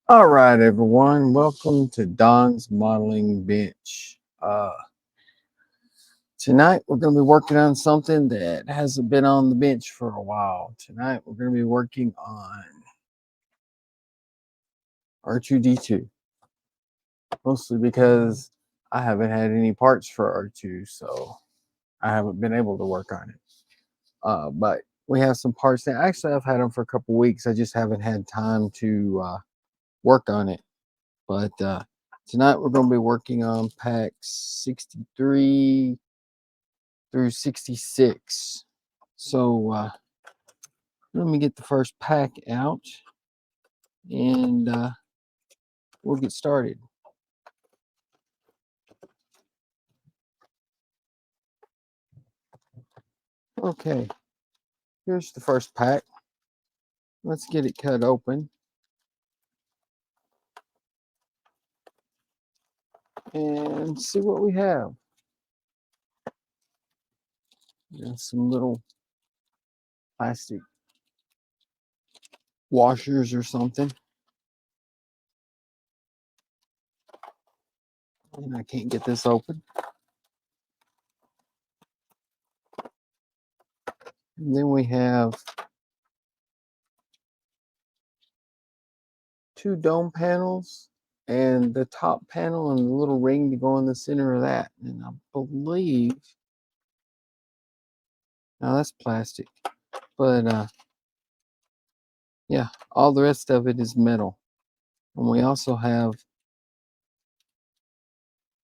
All right, everyone. Welcome to Don's Modeling Bench. Tonight we're going to be working on something that hasn't been on the bench for a while. Tonight we're going to be working on R2D2, mostly because I haven't had any parts for R2, so I haven't been able to work on it. But we have some parts that actually I've had them for a couple weeks. I just haven't had time to work on it. But tonight we're going to be working on packs 63 through 66. So let me get the first pack out and we'll get started. Okay, here's the first pack. Let's get it cut open. And see what we have. Some little plastic washers or something. And I can't get this open. And then we have two dome panels and the top panel and the little ring to go in the center of that. And I believe, now that's plastic, but yeah, all the rest of it is metal. And we also have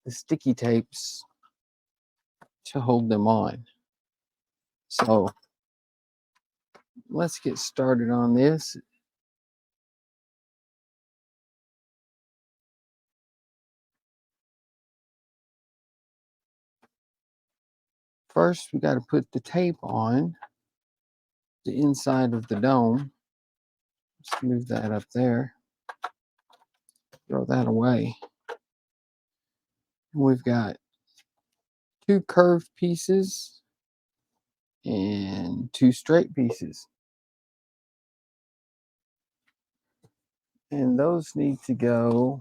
the sticky tapes to hold them on. So let's get started on this. First, we got to put the tape on the inside of the dome. Let's move that up there. Throw that away. We've got two curved pieces and two straight pieces. And those need to go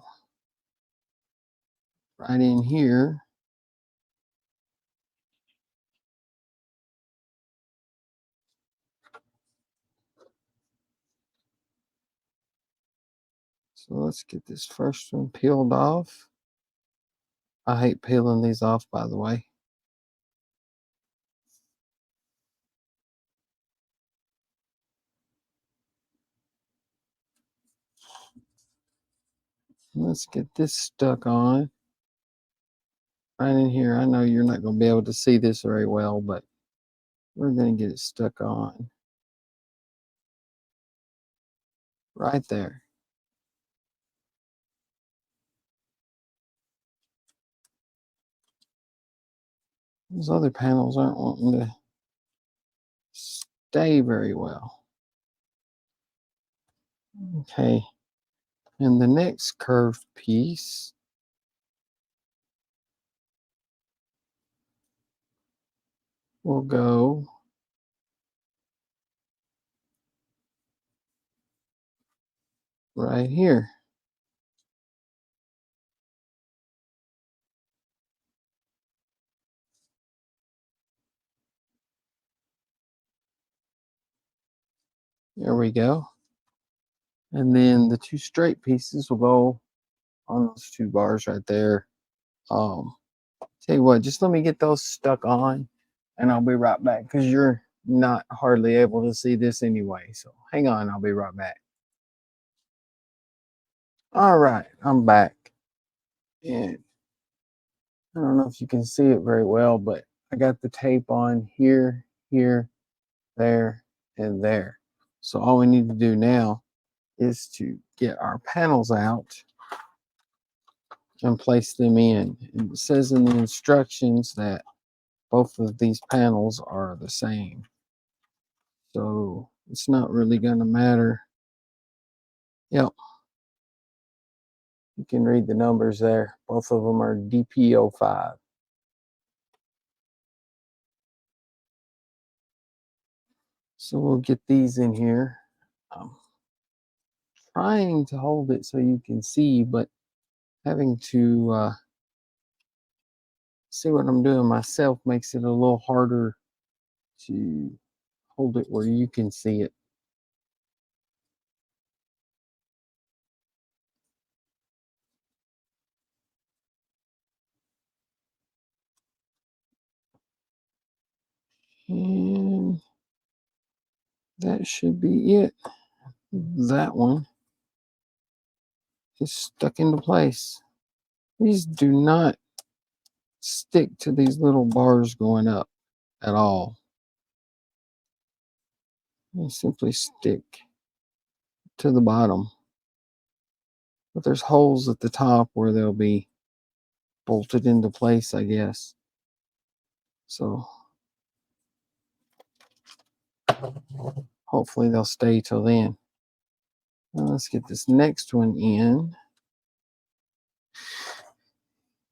right in here. So let's get this first one peeled off. I hate peeling these off, by the way. Let's get this stuck on right in here. I know you're not going to be able to see this very well, but we're going to get it stuck on right there. Those other panels aren't wanting to stay very well. Okay, and the next curved piece will go right here. There we go. And then the two straight pieces will go on those two bars right there. Tell you what, just let me get those stuck on and I'll be right back because you're not hardly able to see this anyway. So hang on, I'll be right back. All right, I'm back. And I don't know if you can see it very well, but I got the tape on here, here, there, and there. So all we need to do now is to get our panels out and place them in. And it says in the instructions that both of these panels are the same. So it's not really going to matter. Yep. You can read the numbers there. Both of them are DP05. So we'll get these in here. trying to hold it so you can see, but having to see what I'm doing myself makes it a little harder to hold it where you can see it. And that should be it. That one is stuck into place. These do not stick to these little bars going up at all. They simply stick to the bottom. But there's holes at the top where they'll be bolted into place, I guess. So hopefully they'll stay till then. Now let's get this next one in.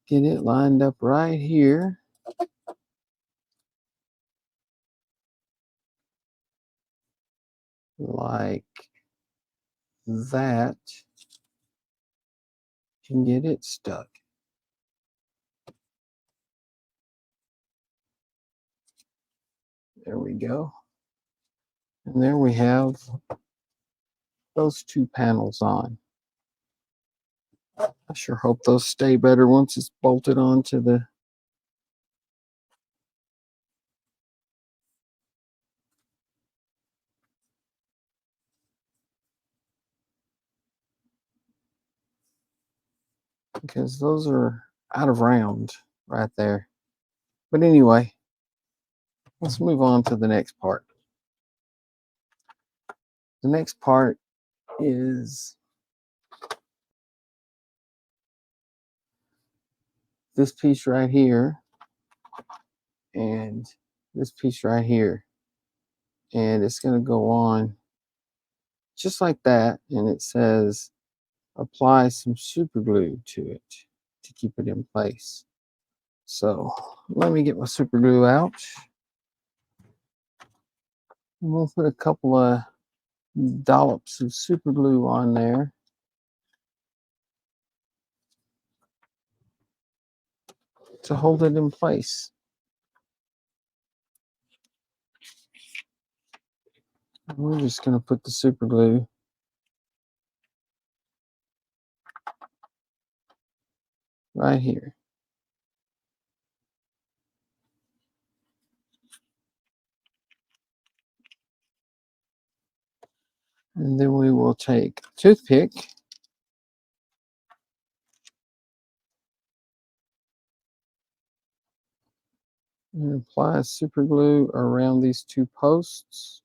Get it lined up right here. Like that. And get it stuck. There we go. And there we have those two panels on. I sure hope those stay better once it's bolted onto the because those are out of round right there. But anyway, let's move on to the next part. The next part is this piece right here and this piece right here. And it's going to go on just like that. And it says apply some super glue to it to keep it in place. So let me get my super glue out. And we'll put a couple of dollops of super glue on there. To hold it in place. And we're just going to put the super glue right here. And then we will take a toothpick and apply super glue around these two posts.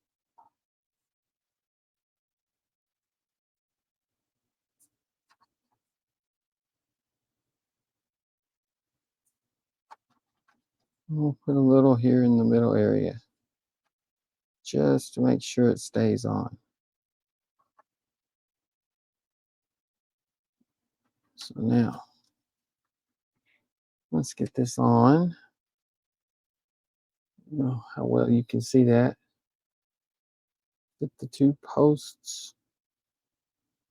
And we'll put a little here in the middle area just to make sure it stays on. So now, let's get this on. I don't know how well you can see that. Put the two posts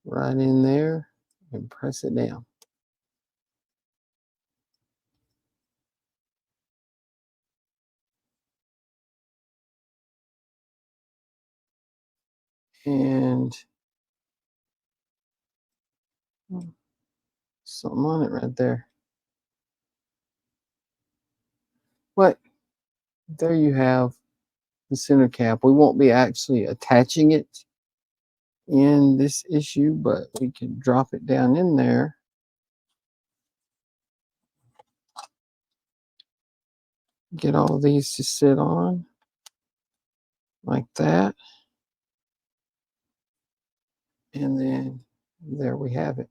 right in there and press it down. And something on it right there. But there you have the center cap. We won't be actually attaching it in this issue, but we can drop it down in there. Get all of these to sit on like that. And then there we have it.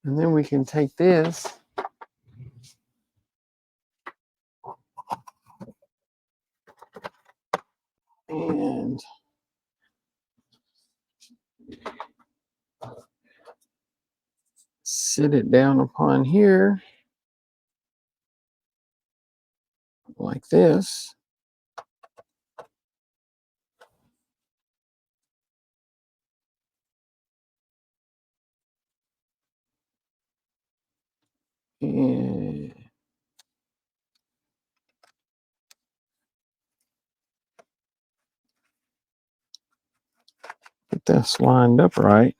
And then we can take this and sit it down upon here like this. And get this lined up right.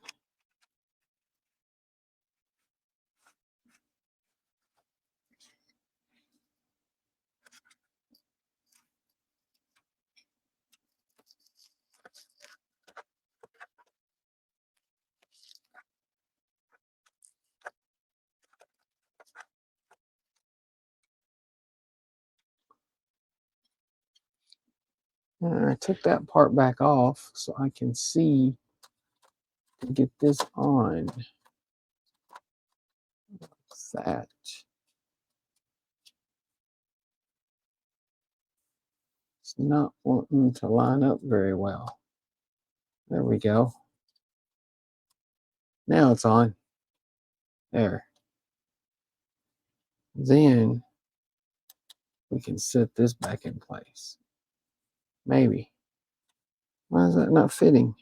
And I took that part back off so I can see to get this on. That. It's not wanting to line up very well. There we go. Now it's on. There. Then we can set this back in place. Maybe. Why is that not fitting?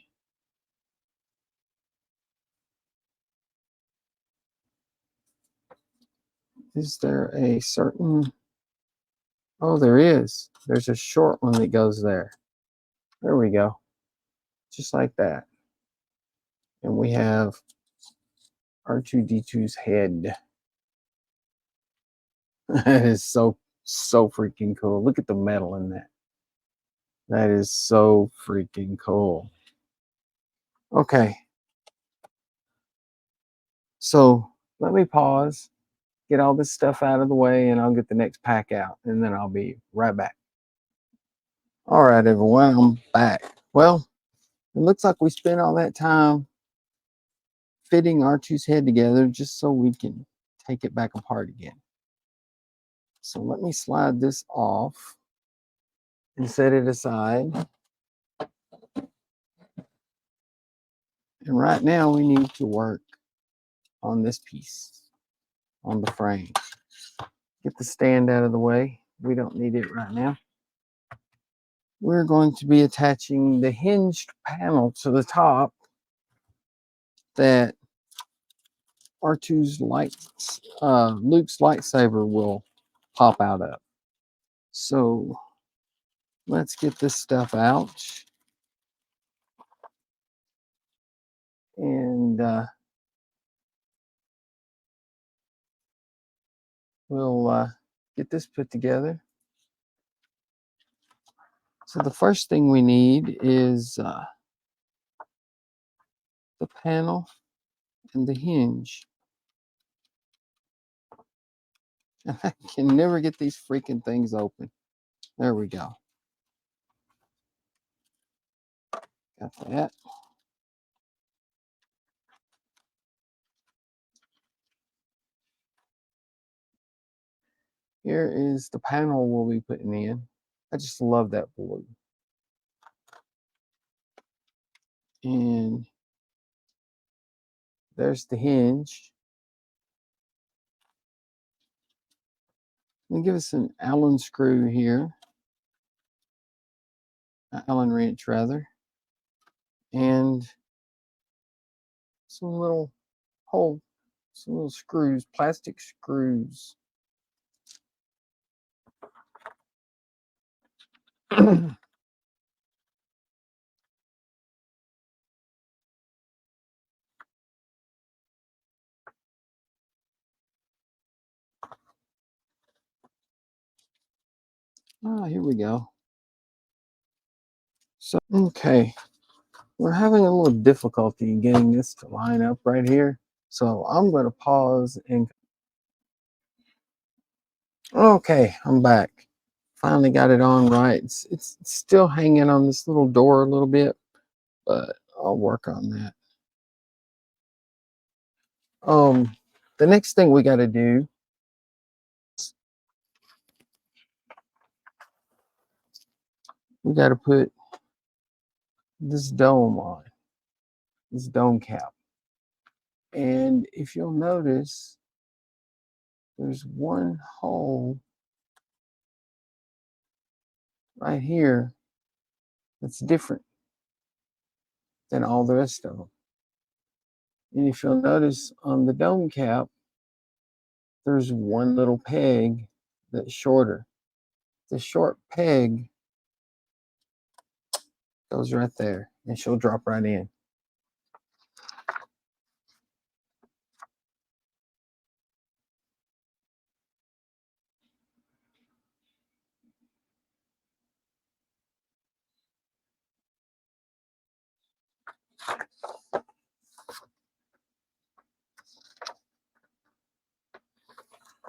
Is there a certain... Oh, there is. There's a short one that goes there. There we go. Just like that. And we have R2D2's head. That is so freaking cool. Look at the metal in that. That is so freaking cool. Okay. So let me pause, get all this stuff out of the way, and I'll get the next pack out, and then I'll be right back. All right, everyone, I'm back. Well, it looks like we spent all that time fitting R2's head together just so we can take it back apart again. So let me slide this off and set it aside. And right now we need to work on this piece, on the frame. Get the stand out of the way. We don't need it right now. We're going to be attaching the hinged panel to the top that R2's Luke's lightsaber will pop out of. So let's get this stuff out. And we'll get this put together. So the first thing we need is the panel and the hinge. I can never get these freaking things open. There we go. Got that. Here is the panel we'll be putting in. I just love that board. And there's the hinge. Let me give us an Allen screw here. Allen wrench rather. And some little screws, plastic screws. Here we go. So, okay, we're having a little difficulty getting this to line up right here. So I'm going to pause and... Okay, I'm back. Finally got it on right. It's still hanging on this little door a little bit, but I'll work on that. The next thing we got to do, we got to put this dome on, this dome cap. And if you'll notice, there's one hole right here that's different than all the rest of them. And if you'll notice on the dome cap, there's one little peg that's shorter. The short peg goes right there, and she'll drop right in.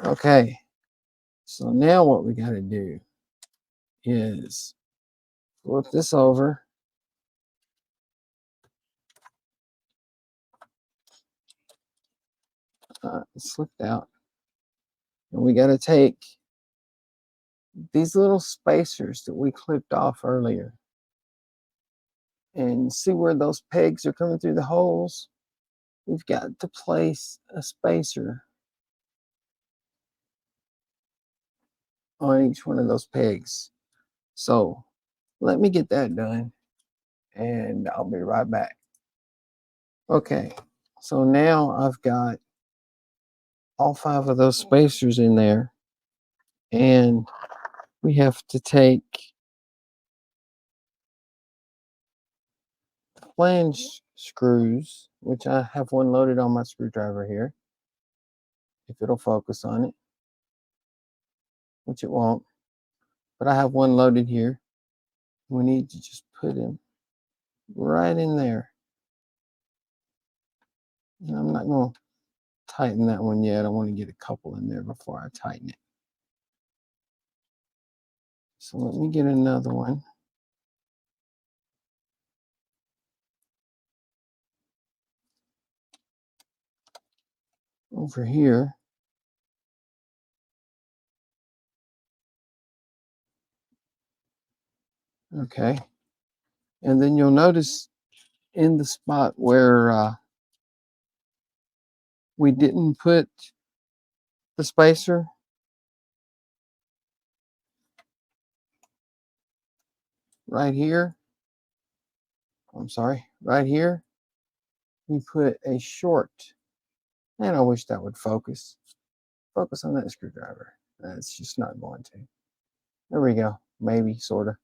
Okay, so now what we got to do is flip this over. It slipped out. And we got to take these little spacers that we clipped off earlier and see where those pegs are coming through the holes. We've got to place a spacer on each one of those pegs. So let me get that done and I'll be right back. Okay, so now I've got all 5 of those spacers in there, and we have to take flange screws, which I have one loaded on my screwdriver here, if it'll focus on it, which it won't, but I have one loaded here. We need to just put him right in there. And I'm not going to tighten that one yet. I want to get a couple in there before I tighten it. So let me get another one. Over here. Okay. And then you'll notice in the spot where we didn't put the spacer, right here, right here, we put a short, and I wish that would focus on that screwdriver. It's just not going to. There we go. Maybe, sort of.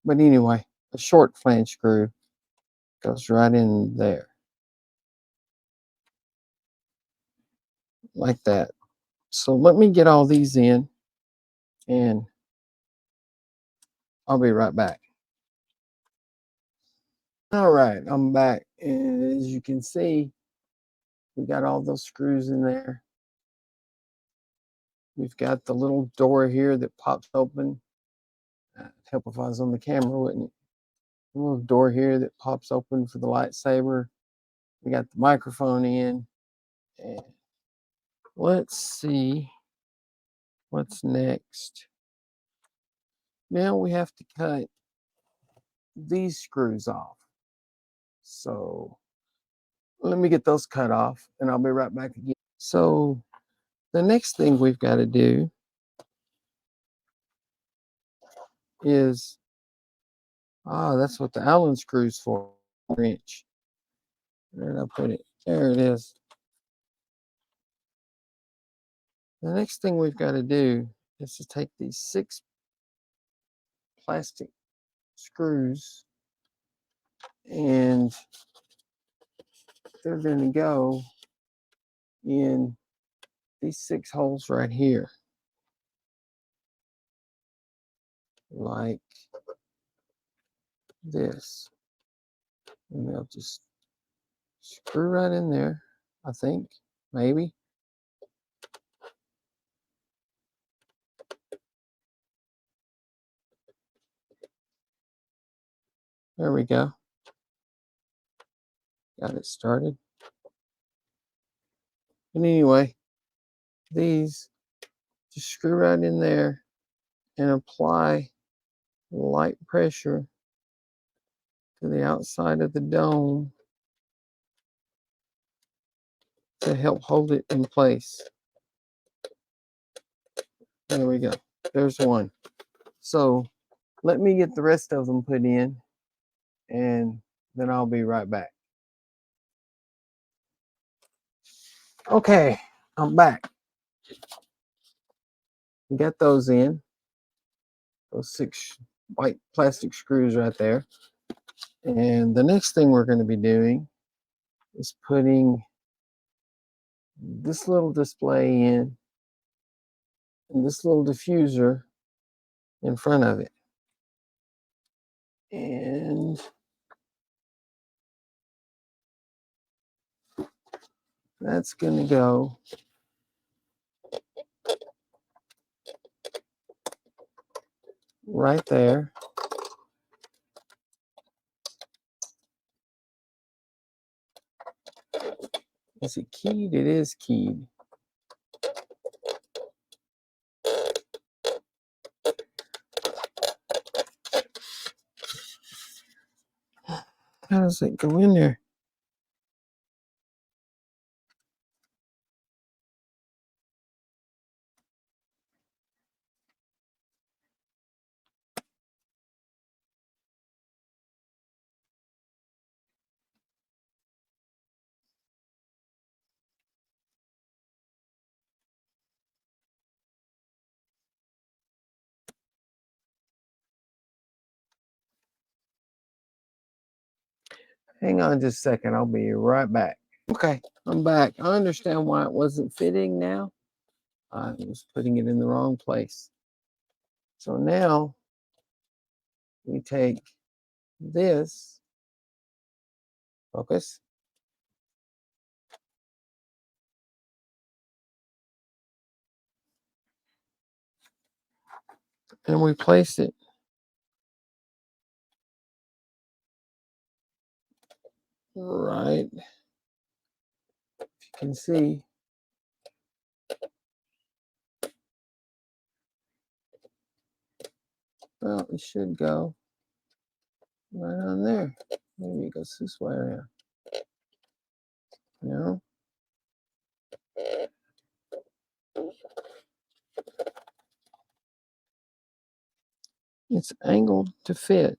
But anyway, a short flange screw goes right in there. Like that. So let me get all these in, and I'll be right back. All right, I'm back. And as you can see, we got all those screws in there. We've got the little door here that pops open. It'd help if I was on the camera, wouldn't it? A little door here that pops open for the lightsaber. We got the microphone in. And let's see what's next. Now we have to cut these screws off. So let me get those cut off and I'll be right back again. So the next thing we've got to do is, that's what the Allen screw's for, wrench. Where did I put it? There it is. The next thing we've got to do is to take these 6 plastic screws, and they're going to go in these 6 holes right here, like this. And they'll just screw right in there, I think, maybe. There we go. Got it started. But anyway, these just screw right in there and apply light pressure to the outside of the dome to help hold it in place. There we go. There's one. So let me get the rest of them put in, and then I'll be right back. Okay, I'm back. We got those in. Those 6 white plastic screws right there. And the next thing we're going to be doing is putting this little display in and this little diffuser in front of it. And that's going to go right there. Is it keyed? It is keyed. How does it go in there? Hang on just a second. I'll be right back. Okay, I'm back. I understand why it wasn't fitting now. I was putting it in the wrong place. So now we take this, focus, and we place it right, if you can see, well, it should go right on there. Maybe it goes this way around. No? It's angled to fit.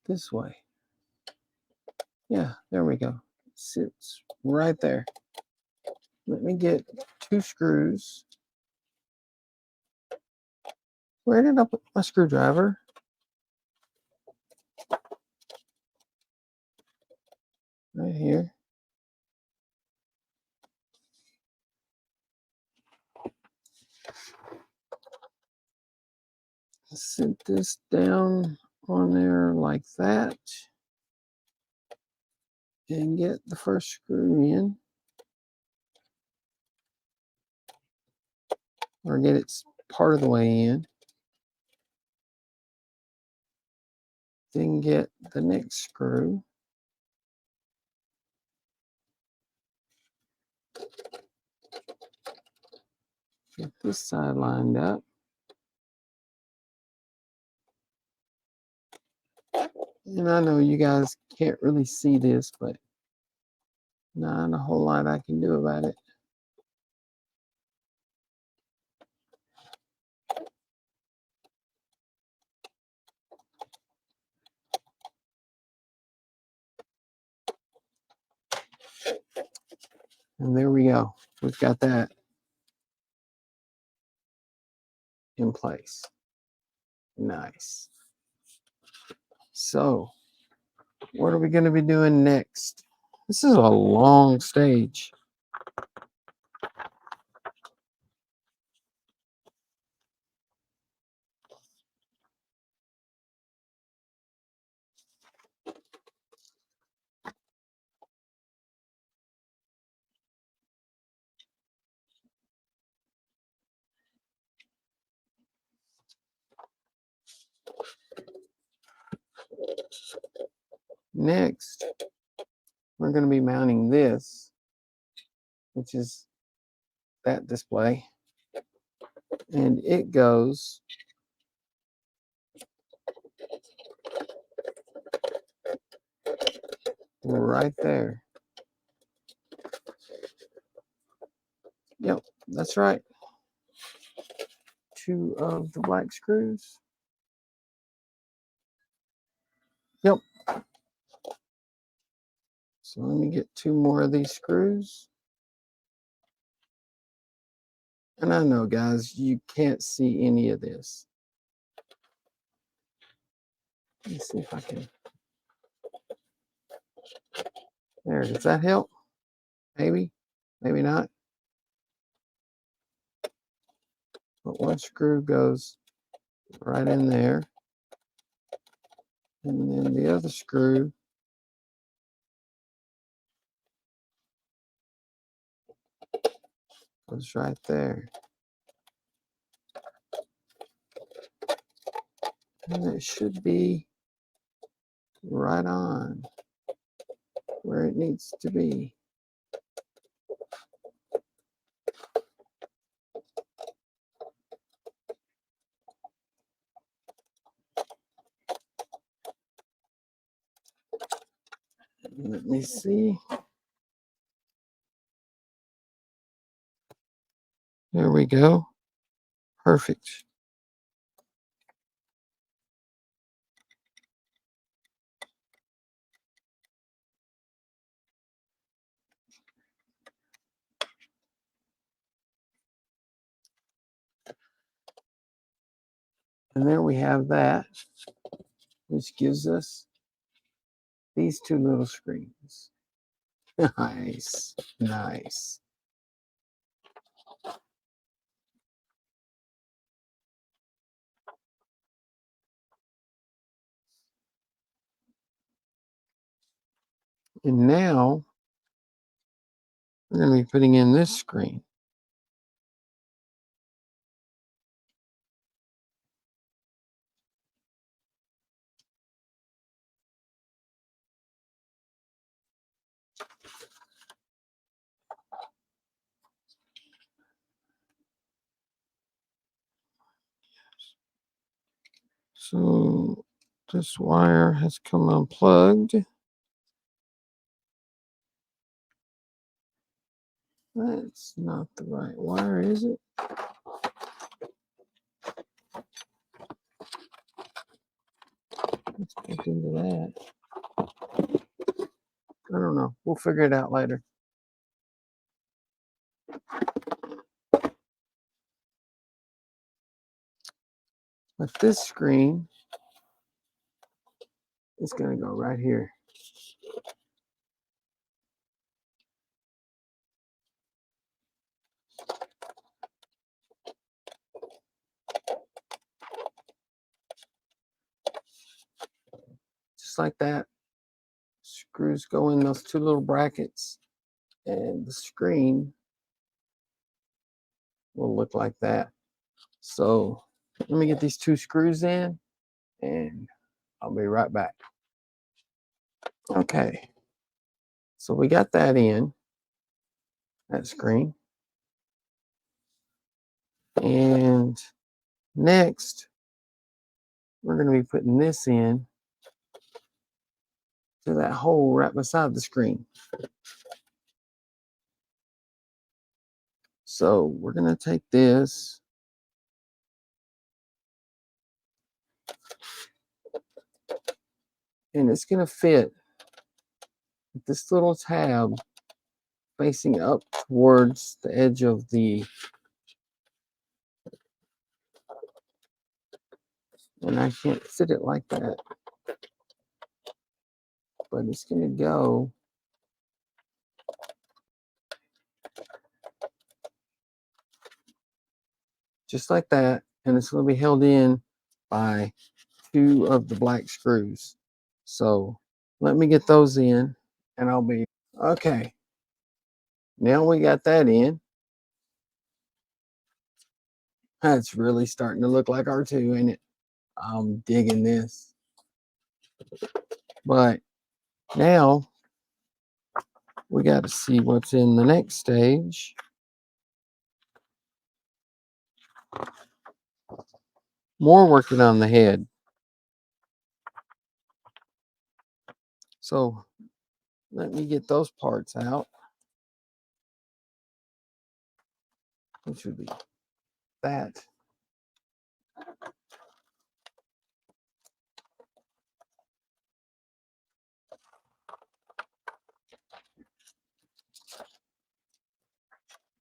This way. Yeah, there we go. It sits right there. Let me get 2 screws. Where did I put my screwdriver? Right here. Sit this down on there like that. And get the first screw in. Or get it part of the way in. Then get the next screw. Get this side lined up. And I know you guys can't really see this, but not a whole lot I can do about it. And there we go. We've got that in place. Nice. So, what are we going to be doing next? This is a long stage. Next, we're going to be mounting this, which is that display. And it goes right there. Yep, that's right. 2 of the black screws. Yep, So let me get 2 more of these screws. And I know, guys, you can't see any of this. Let me see if I can. There, does that help? Maybe, maybe not. But one screw goes right in there. And then the other screw goes right there. And it should be right on where it needs to be. Let me see. There we go. Perfect. And there we have that, which gives us these 2 little screens. Nice, nice. And now we're going to be putting in this screen. So this wire has come unplugged. That's not the right wire, is it? Let's look into that. I don't know. We'll figure it out later. But this screen is going to go right here. Just like that. Screws go in those 2 little brackets, and the screen will look like that. So let me get these 2 screws in, and I'll be right back. Okay, so we got that in, that screen. And next, we're going to be putting this in to that hole right beside the screen. So we're going to take this and it's going to fit with this little tab facing up towards the edge of the, and I can't fit it like that, but it's going to go just like that, and it's going to be held in by 2 of the black screws. So let me get those in and I'll be okay. Now we got that in. That's really starting to look like R2, ain't it? I'm digging this. But now we got to see what's in the next stage. More working on the head. So let me get those parts out, which would be that.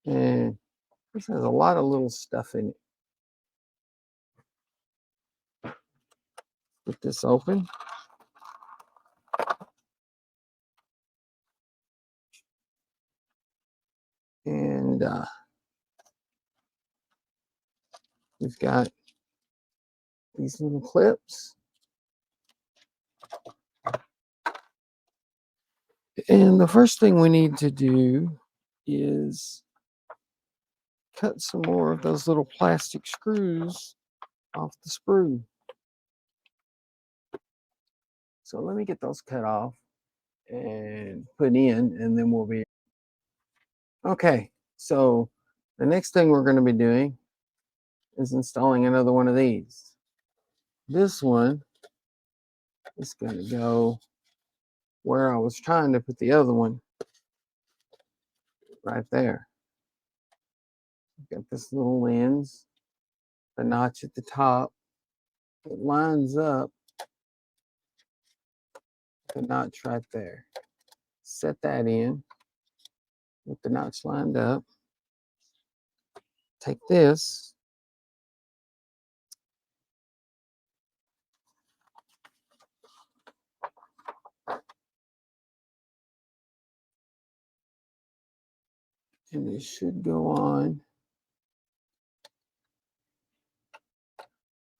And this has a lot of little stuff in it. Get this open. And we've got these little clips. And the first thing we need to do is cut some more of those little plastic screws off the sprue. So let me get those cut off and put in, and then we'll be okay. So the next thing we're going to be doing is installing another one of these. This one is going to go where I was trying to put the other one, right there. Got this little lens, the notch at the top. It lines up the notch right there. Set that in with the notch lined up. Take this, and it should go on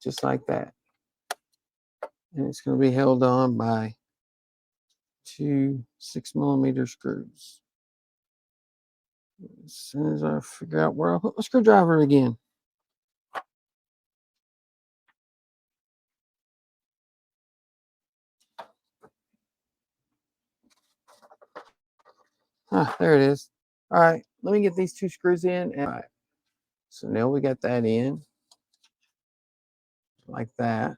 just like that. And it's going to be held on by 2 6mm screws. As soon as I figure out where I'll put my screwdriver again. Ah, there it is. All right, let me get these 2 screws in. And, all right, so now we got that in like that.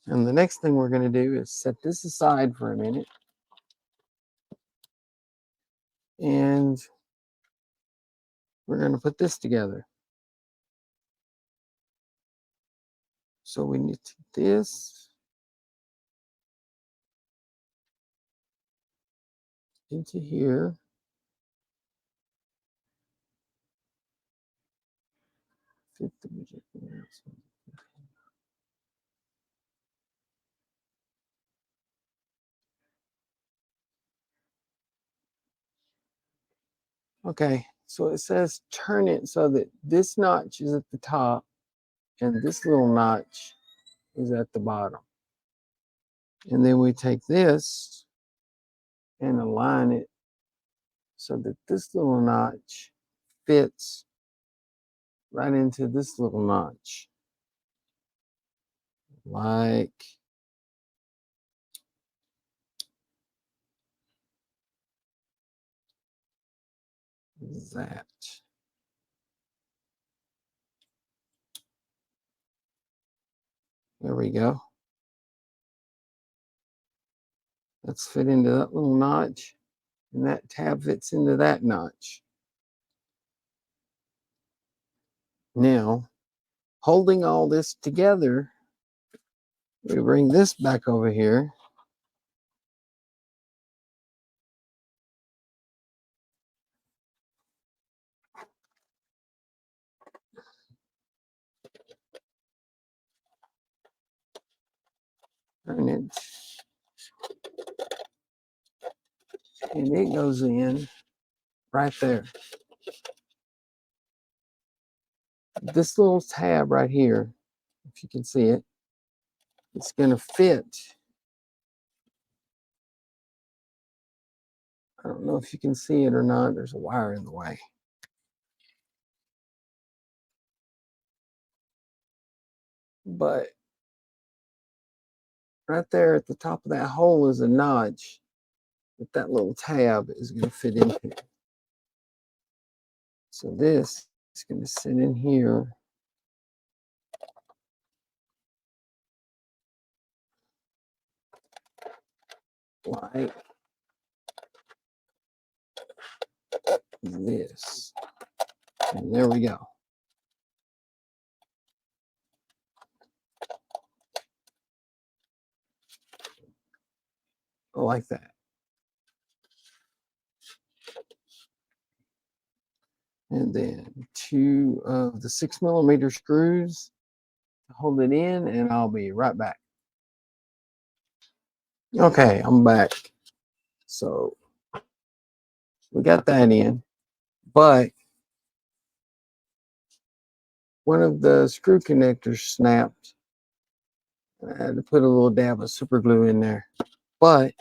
And the next thing we're going to do is set this aside for a minute. And we're going to put this together. So we need to do this into here. Okay, so it says turn it so that this notch is at the top and this little notch is at the bottom. And then we take this and align it so that this little notch fits right into this little notch. Like that. There we go. Let's fit into that little notch, and that tab fits into that notch. Now, holding all this together, we bring this back over here. Turn it. And it goes in right there. This little tab right here, if you can see it, it's going to fit. I don't know if you can see it or not. There's a wire in the way. But right there at the top of that hole is a notch that that little tab is going to fit into. So this is going to sit in here. Like this. And there we go. Like that. And then 2 of the 6mm screws to hold it in, and I'll be right back. Okay, I'm back. So we got that in, but one of the screw connectors snapped. I had to put a little dab of super glue in there, but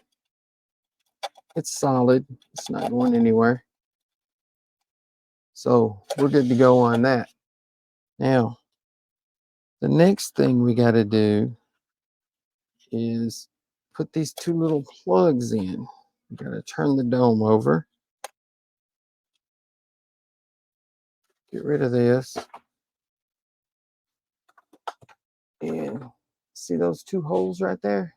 it's solid. It's not going anywhere. So we're good to go on that. Now, the next thing we got to do is put these 2 little plugs in. We got to turn the dome over. Get rid of this. And see those 2 holes right there?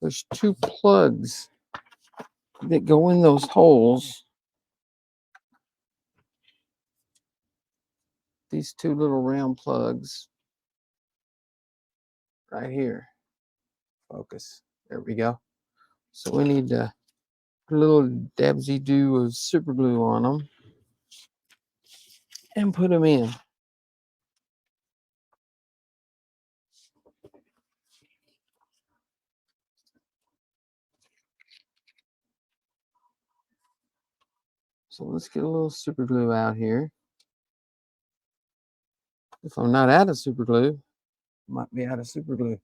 There's 2 plugs that go in those holes. These 2 little round plugs right here. Focus. There we go. So we need to put a little dabsy-do of super glue on them and put them in. So let's get a little super glue out here. If I'm not out of super glue, I might be out of super glue.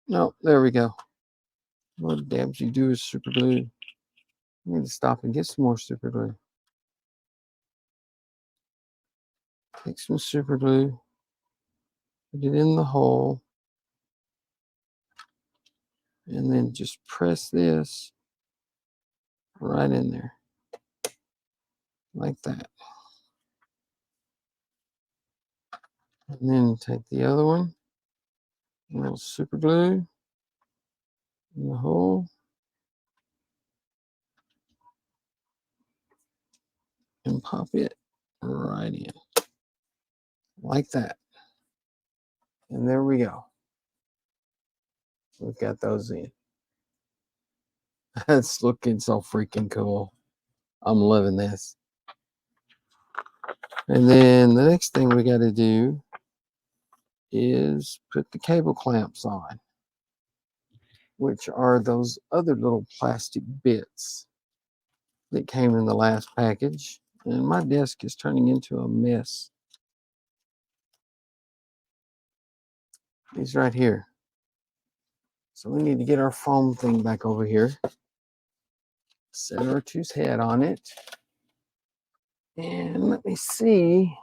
No, there we go. What dabsy-do is super glue. I need to stop and get some more super glue. Take some super glue, put it in the hole, and then just press this right in there, like that. And then take the other one, a little super glue in the hole, and pop it right in, like that. And there we go. We've got those in. It's looking so freaking cool. I'm loving this. And then the next thing we got to do is put the cable clamps on, which are those other little plastic bits that came in the last package. And my desk is turning into a mess. These right here. So we need to get our foam thing back over here. Set R2's head on it. And let me see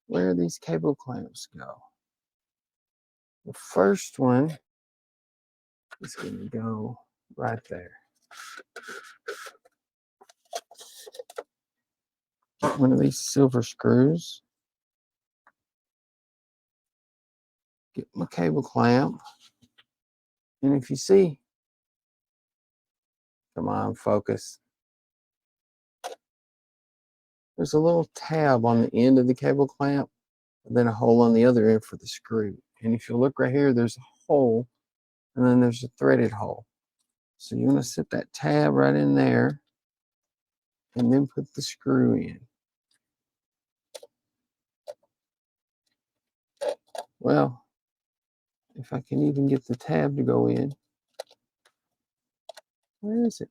where these cable clamps go. The first one is going to go right there. One of these silver screws. Get my cable clamp. And if you see, come on, focus. There's a little tab on the end of the cable clamp, and then a hole on the other end for the screw. And if you look right here, there's a hole, and then there's a threaded hole. So you want to set that tab right in there, and then put the screw in. Well, if I can even get the tab to go in. Where is it?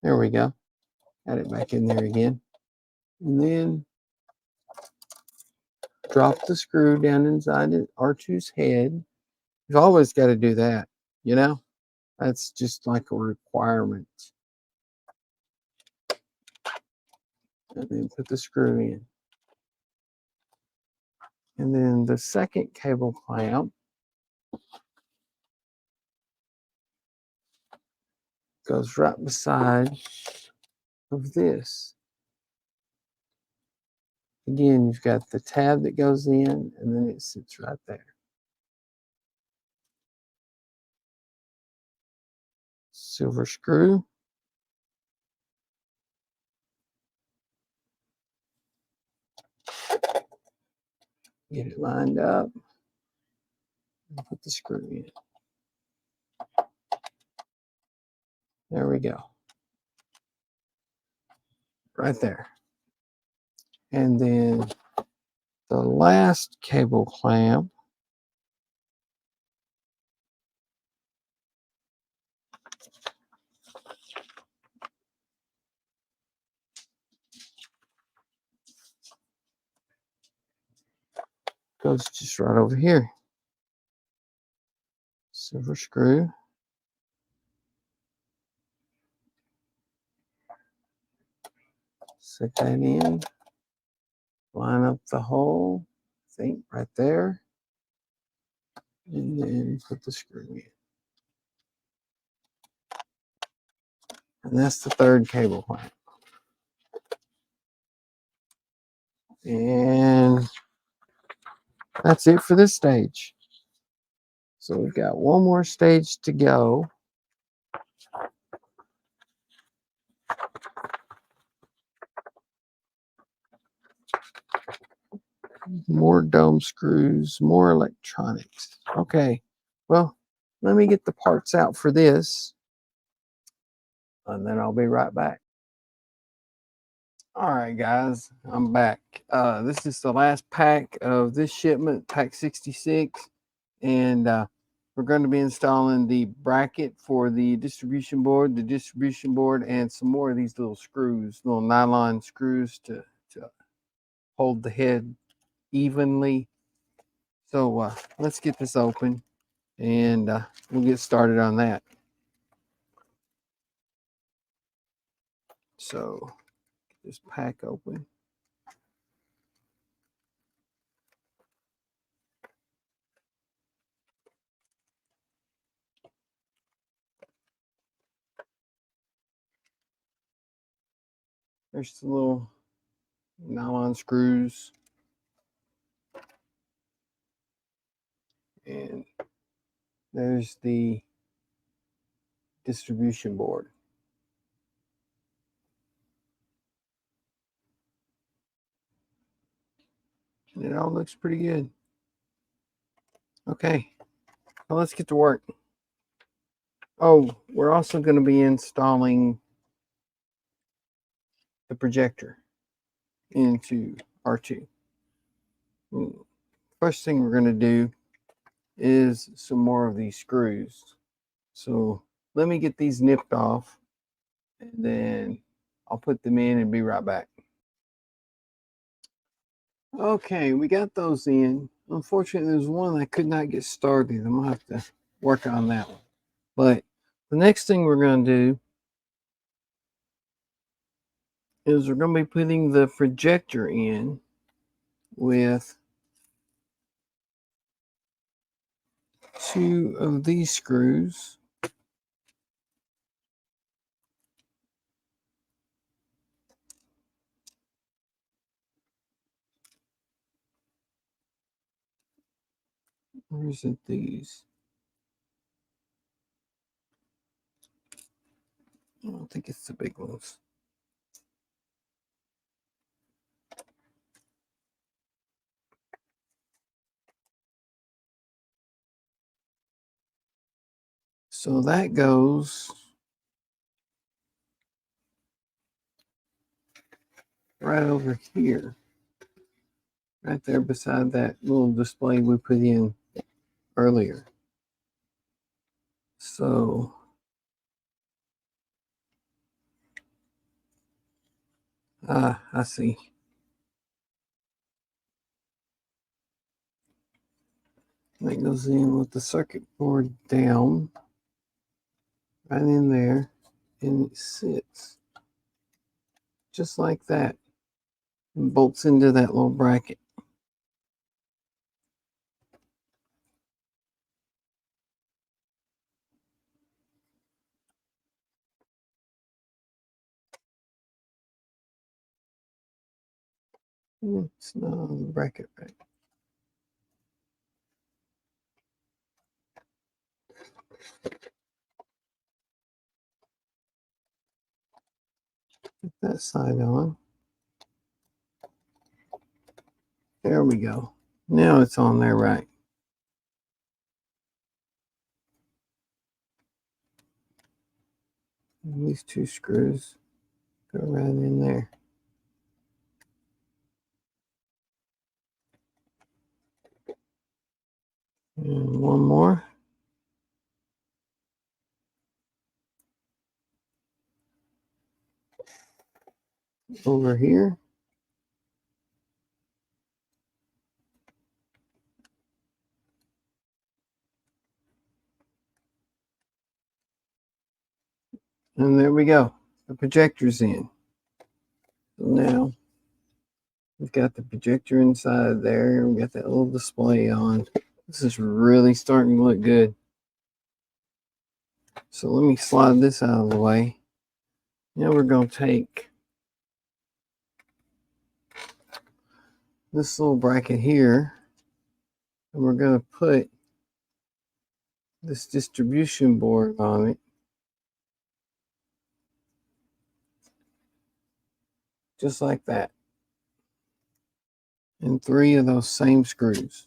There we go. Got it back in there again. And then drop the screw down inside R2's head. You've always got to do that, you know? That's just like a requirement. And then put the screw in. And then the second cable clamp goes right beside of this. Again, you've got the tab that goes in, and then it sits right there. Silver screw. Get it lined up. Put the screw in. There we go. Right there. And then the last cable clamp goes just right over here. Silver screw. Set that in. Line up the hole. I think right there. And then put the screw in. And that's the third cable clamp. And that's it for this stage. So we've got one more stage to go. More dome screws, more electronics. Okay, well, let me get the parts out for this, and then I'll be right back. All right, guys, I'm back. This is the last pack of this shipment, pack 66, and we're going to be installing the bracket for the distribution board, and some more of these little screws, little nylon screws to hold the head evenly. So let's get this open, and we'll get started on that. So get this pack open. There's the little nylon screws, and there's the distribution board. And it all looks pretty good. Okay, well, let's get to work. Oh, we're also going to be installing the projector into R2. First thing we're going to do is some more of these screws. So let me get these nipped off, and then I'll put them in and be right back. Okay, we got those in. Unfortunately, there's one I could not get started. I'm going to have to work on that one. But the next thing we're going to do is we're going to be putting the projector in with two of these screws. Or is it these? I don't think it's the big ones. So that goes right over here, right there beside that little display we put in earlier. So I see. That goes in with the circuit board down, right in there, and it sits just like that and bolts into that little bracket. It's not on the bracket right. Put that side on. There we go. Now it's on there right. And these two screws go right in there. And one more. Over here. And there we go. The projector's in. So now we've got the projector inside there. We got that little display on. This is really starting to look good. So let me slide this out of the way. Now we're going to take this little bracket here and we're going to put this distribution board on it. Just like that. And 3 of those same screws.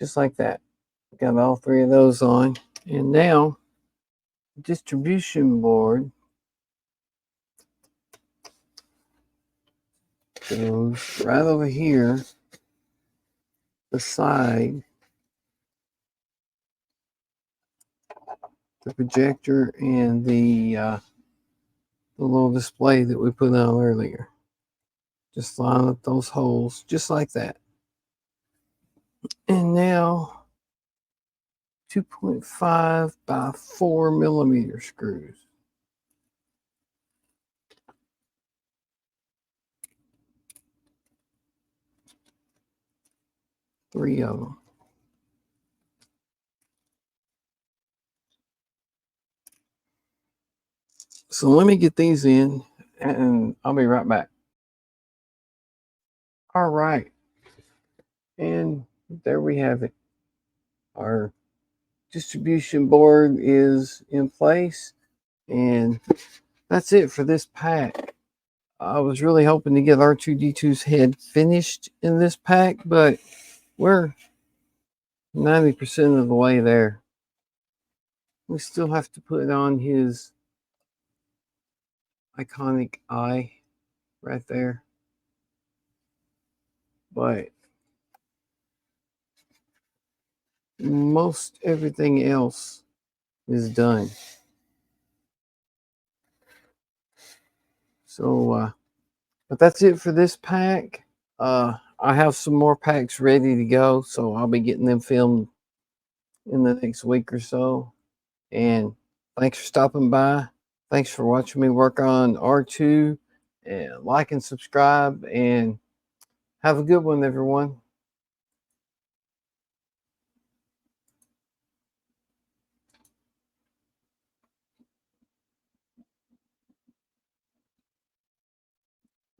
Just like that. Got all 3 of those on. And now, the distribution board goes right over here beside the projector and the little display that we put on earlier. Just line up those holes just like that. And now 2.5 by 4 millimeter screws. Three of them. So let me get these in and I'll be right back. All right. And there we have it. Our distribution board is in place. And that's it for this pack. I was really hoping to get R2D2's head finished in this pack, but we're 90% of the way there. We still have to put on his iconic eye right there. But most everything else is done. So, but that's it for this pack. I have some more packs ready to go, so I'll be getting them filmed in the next week or so. And thanks for stopping by. Thanks for watching me work on R2. And like and subscribe. And have a good one, everyone.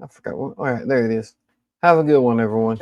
I forgot what. All right, there it is. Have a good one, everyone.